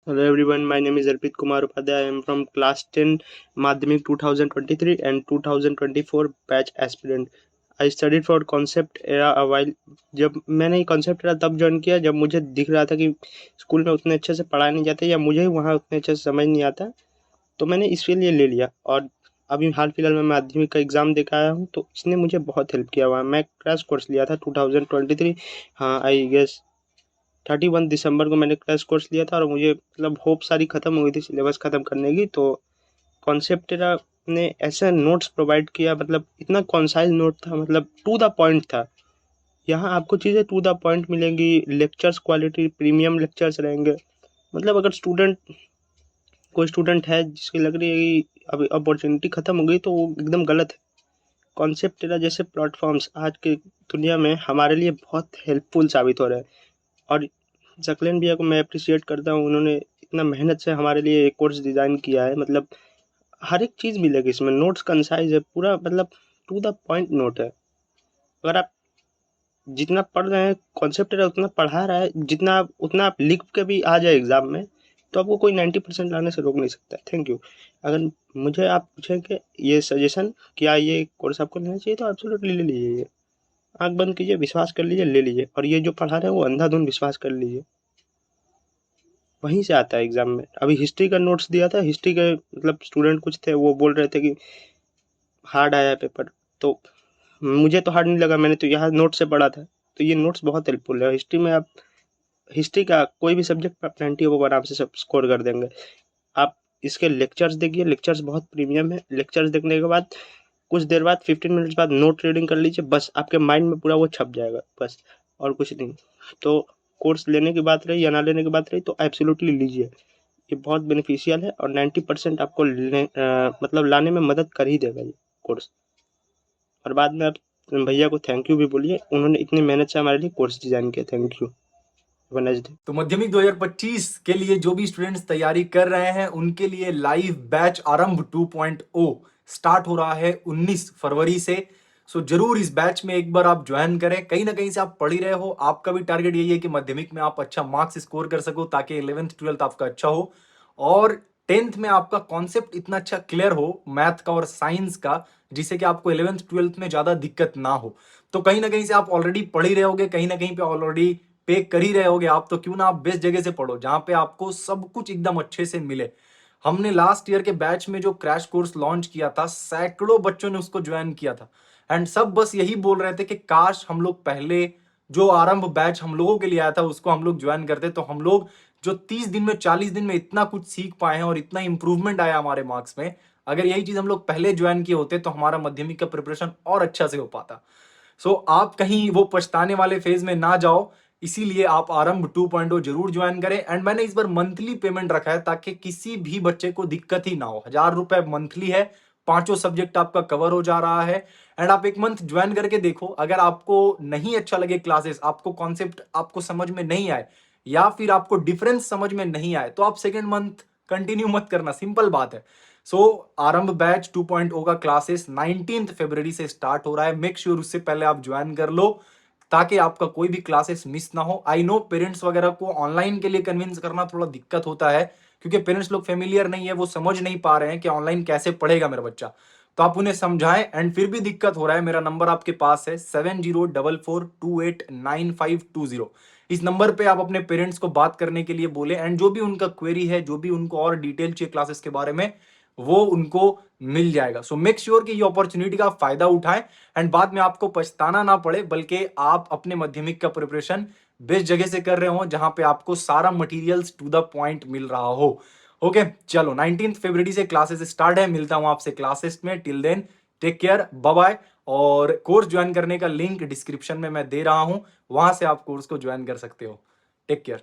Hello everyone, my name is Arpit Kumar Upadhyay. I am from class 10 Madhyamik 2023 and 2024 batch aspirant. I studied for concept era a while. जब मैंने ये concept era तब join किया जब मुझे दिख रहा था कि स्कूल में उतने अच्छे से पढ़ाया नहीं जाता या मुझे ही वहाँ उतने अच्छे से समझ नहीं आता, तो मैंने इसके लिए ले लिया। और अभी हाल फिलहाल में माध्यमिक का एग्ज़ाम देकर आया हूँ, तो इसने मुझे बहुत हेल्प किया हुआ है। मैं क्रैश कोर्स लिया था 2023, हाँ आई गेस 31 दिसंबर को मैंने क्रैश कोर्स लिया था और मुझे मतलब होप सारी ख़त्म हो गई थी सिलेबस ख़त्म करने की। तो कॉन्सेप्टेरा ने ऐसा नोट्स प्रोवाइड किया, मतलब इतना कॉन्साइज नोट था, मतलब टू द पॉइंट था। यहाँ आपको चीज़ें टू द पॉइंट मिलेंगी, लेक्चर्स क्वालिटी प्रीमियम लेक्चर्स रहेंगे। मतलब अगर कोई स्टूडेंट है जिसकी लग रही है कि अभी अपॉर्चुनिटी ख़त्म हो गई, तो वो एकदम गलत है। कॉन्सेप्टेरा जैसे प्लेटफॉर्म्स आज की दुनिया में हमारे लिए बहुत हेल्पफुल साबित हो रहे हैं। और जकलेन भैया को मैं अप्रिशिएट करता हूँ, उन्होंने इतना मेहनत से हमारे लिए एक कोर्स डिज़ाइन किया है। मतलब हर एक चीज़ मिलेगी इसमें, नोट्स कंसाइज है पूरा, मतलब टू द पॉइंट नोट है। अगर आप जितना पढ़ रहे हैं कॉन्सेप्ट उतना पढ़ा रहा है, जितना आप उतना आप लिख के भी आ जाए एग्जाम में, तो आपको कोई 90% लाने से रोक नहीं सकता। Thank you. अगर मुझे आप पूछें कि ये सजेशन क्या ये कोर्स आपको लेना चाहिए, तो एब्सोल्युटली ले लीजिए। ये आंख बंद कीजिए, विश्वास कर लीजिए, ले लीजिए। और ये जो पढ़ा रहे हैं वो अंधाधुंध विश्वास कर लीजिए, वहीं से आता है एग्जाम में। अभी हिस्ट्री का नोट्स दिया था, हिस्ट्री के मतलब स्टूडेंट कुछ थे, वो बोल रहे थे कि हार्ड आया है पेपर। तो मुझे तो हार्ड नहीं लगा, मैंने तो यहाँ नोट से पढ़ा था। तो ये नोट्स बहुत हेल्पफुल है हिस्ट्री में। आप हिस्ट्री का कोई भी सब्जेक्ट पर 90 वो आराम से सब स्कोर कर देंगे। आप इसके लेक्चर्स देखिए, लेक्चर्स बहुत प्रीमियम है। लेक्चर्स देखने के बाद कुछ देर बाद 15 मिनट्स बाद नोट रीडिंग कर लीजिए, बस आपके माइंड में पूरा वो छप जाएगा, बस और कुछ नहीं। तो कोर्स लेने की बात रही या ना लेने की बात रही, तो एब्सोल्युटली लीजिए। ये बहुत बेनिफिशियल है और 90% आपको मतलब लाने में मदद कर ही देगा ये कोर्स। और बाद में आप भैया को थैंक यू भी बोलिए, उन्होंने इतनी मेहनत से हमारे लिए कोर्स डिज़ाइन किया। Thank you. Have a nice day. तो माध्यमिक 2025 के लिए जो भी स्टूडेंट्स तैयारी कर रहे हैं उनके लिए लाइव बैच आरंभ 2.0 स्टार्ट हो रहा है 19 फरवरी से। सो जरूर इस बैच में एक बार आप ज्वाइन करें। कहीं ना कहीं से आप पढ़ ही रहे हो, आपका भी टारगेट यही है कि माध्यमिक में आप अच्छा मार्क्स स्कोर कर सको ताकि 11th 12th आपका अच्छा हो और 10th में आपका कॉन्सेप्ट इतना अच्छा क्लियर हो मैथ का और साइंस का, जिससे कि आपको 11th 12th में ज्यादा दिक्कत ना हो। तो कहीं ना कहीं से आप ऑलरेडी पढ़ ही रहे होगे, कहीं ना कहीं पे ऑलरेडी पे कर ही रहे होगे आप, तो क्यों ना आप बेस्ट जगह से पढ़ो जहां पे आपको सब कुछ एकदम अच्छे से मिले। हमने लास्ट ईयर के बैच में जो क्रैश कोर्स लॉन्च किया था, सैकड़ों बच्चों ने उसको ज्वाइन किया था एंड सब बस यही बोल रहे थे कि काश हम लोग पहले जो आरंभ बैच हम लोगों के लिए आया था उसको हम लोग ज्वाइन करते, तो हम लोग जो 30 दिन में 40 दिन में इतना कुछ सीख पाए हैं और इतना इंप्रूवमेंट आया हमारे मार्क्स में, अगर यही चीज हम लोग पहले ज्वाइन किए होते तो हमारा माध्यमिक का प्रिपरेशन और अच्छा से हो पाता। सो आप कहीं वो पछताने वाले फेज में ना जाओ, इसीलिए आप आरंभ 2.0 जरूर ज्वाइन करें। एंड मैंने इस बार मंथली पेमेंट रखा है ताकि किसी भी बच्चे को दिक्कत ही ना हो। 1000 रुपए मंथली है, पांचों सब्जेक्ट आपका कवर हो जा रहा है। एंड आप एक मंथ ज्वाइन करके देखो, अगर आपको नहीं अच्छा लगे क्लासेस, आपको कॉन्सेप्ट आपको समझ में नहीं आए या फिर आपको डिफरेंस समझ में नहीं आए, तो आप सेकेंड मंथ कंटिन्यू मत करना, सिंपल बात है। सो आरंभ बैच 2.0 का क्लासेस 19 फरवरी से स्टार्ट हो रहा है। मेक श्योर उससे पहले आप ज्वाइन कर लो ताकि आपका कोई भी क्लासेस मिस ना हो। आई नो पेरेंट्स वगैरह को ऑनलाइन के लिए कन्विंस करना थोड़ा दिक्कत होता है क्योंकि पेरेंट्स लोग फेमिलियर नहीं है, वो समझ नहीं पा रहे हैं कि ऑनलाइन कैसे पढ़ेगा मेरा बच्चा। तो आप उन्हें समझाएं एंड फिर भी दिक्कत हो रहा है, मेरा नंबर आपके पास है 7044289520। इस नंबर पे आप अपने पेरेंट्स को बात करने के लिए बोले एंड जो भी उनका क्वेरी है, जो भी उनको और डिटेल चाहिए क्लासेस के बारे में, वो उनको मिल जाएगा। सो मेक श्योर कि ये अपॉर्चुनिटी का फायदा उठाएं एंड बाद में आपको पछताना ना पड़े, बल्कि आप अपने माध्यमिक का प्रिपरेशन बेस्ट जगह से कर रहे हो जहां पे आपको सारा मटेरियल्स टू द पॉइंट मिल रहा हो। ओके चलो 19 फरवरी से क्लासेस स्टार्ट है, मिलता हूं आपसे क्लासेस में। Till then take care, bye bye. और कोर्स ज्वाइन करने का लिंक डिस्क्रिप्शन में मैं दे रहा हूं, वहां से आप कोर्स को ज्वाइन कर सकते हो। Take care.